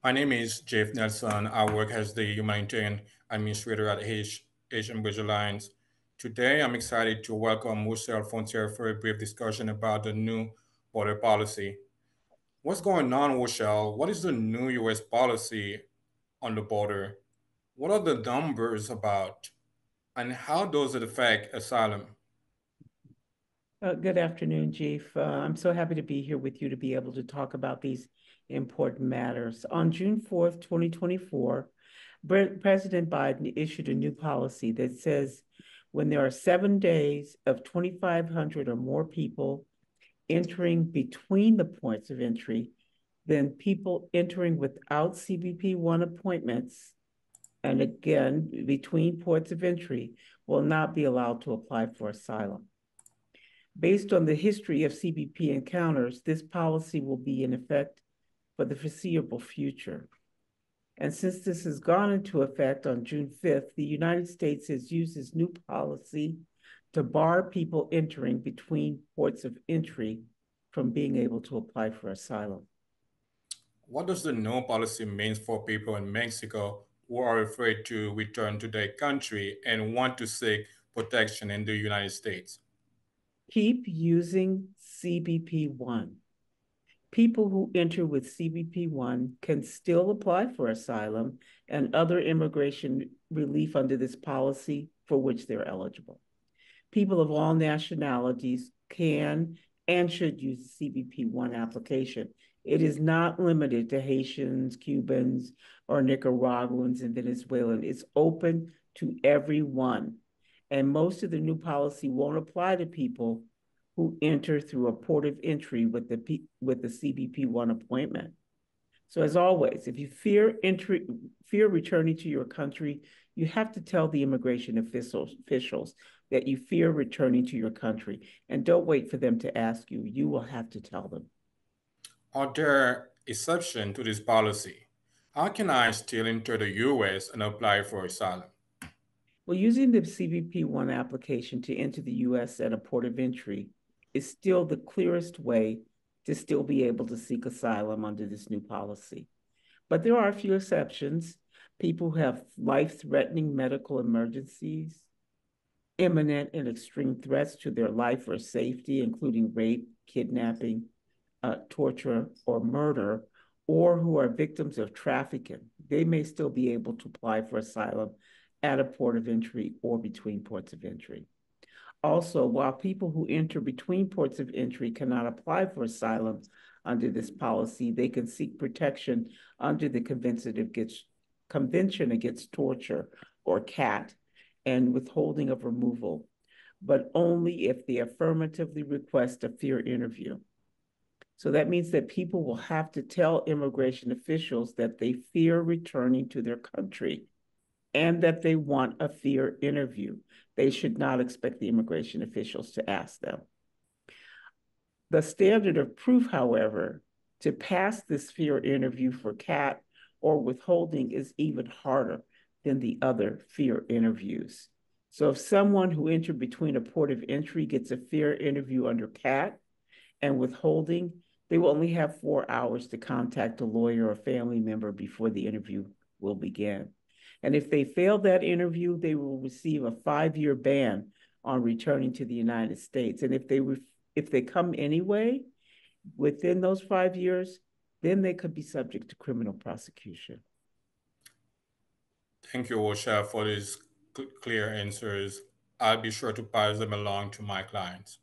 My name is Jeff Nelson. I work as the humanitarian administrator at Asian Bridge Alliance. Today, I'm excited to welcome Rochelle Fontier for a brief discussion about the new border policy. What's going on, Rochelle? What is the new U.S. policy on the border? What are the numbers about? And how does it affect asylum? Good afternoon, Chief. I'm so happy to be here with you to be able to talk about these important matters. On June 4th, 2024, President Biden issued a new policy that says when there are 7 days of 2,500 or more people entering between the points of entry, then people entering without CBP-1 appointments, and again, between ports of entry, will not be allowed to apply for asylum. Based on the history of CBP encounters, this policy will be in effect for the foreseeable future. And since this has gone into effect on June 5th, the United States has used this new policy to bar people entering between ports of entry from being able to apply for asylum. What does the new policy mean for people in Mexico who are afraid to return to their country and want to seek protection in the United States? Keep using CBP-1. People who enter with CBP-1 can still apply for asylum and other immigration relief under this policy for which they're eligible. People of all nationalities can and should use the CBP-1 application. It is not limited to Haitians, Cubans, or Nicaraguans and Venezuelans. It's open to everyone. And most of the new policy won't apply to people who enter through a port of entry with the CBP-1 appointment. So as always, if you fear returning to your country, you have to tell the immigration officials that you fear returning to your country, and don't wait for them to ask you. You will have to tell them. Are there exceptions to this policy? How can I still enter the US and apply for asylum? Well, using the CBP-1 application to enter the U.S. at a port of entry is still the clearest way to still be able to seek asylum under this new policy. But there are a few exceptions. People who have life-threatening medical emergencies, imminent and extreme threats to their life or safety, including rape, kidnapping, torture, or murder, or who are victims of trafficking. They may still be able to apply for asylum at a port of entry or between ports of entry. Also, while people who enter between ports of entry cannot apply for asylum under this policy, they can seek protection under the Convention Against Torture, or CAT, and withholding of removal, but only if they affirmatively request a fear interview. So that means that people will have to tell immigration officials that they fear returning to their country and that they want a fear interview. They should not expect the immigration officials to ask them. The standard of proof, however, to pass this fear interview for CAT or withholding is even harder than the other fear interviews. So if someone who entered between a port of entry gets a fear interview under CAT and withholding, they will only have 4 hours to contact a lawyer or family member before the interview will begin. And if they fail that interview, they will receive a 5-year ban on returning to the United States. And if they come anyway within those 5 years, then they could be subject to criminal prosecution. Thank you, Osha, for these clear answers. I'll be sure to pass them along to my clients.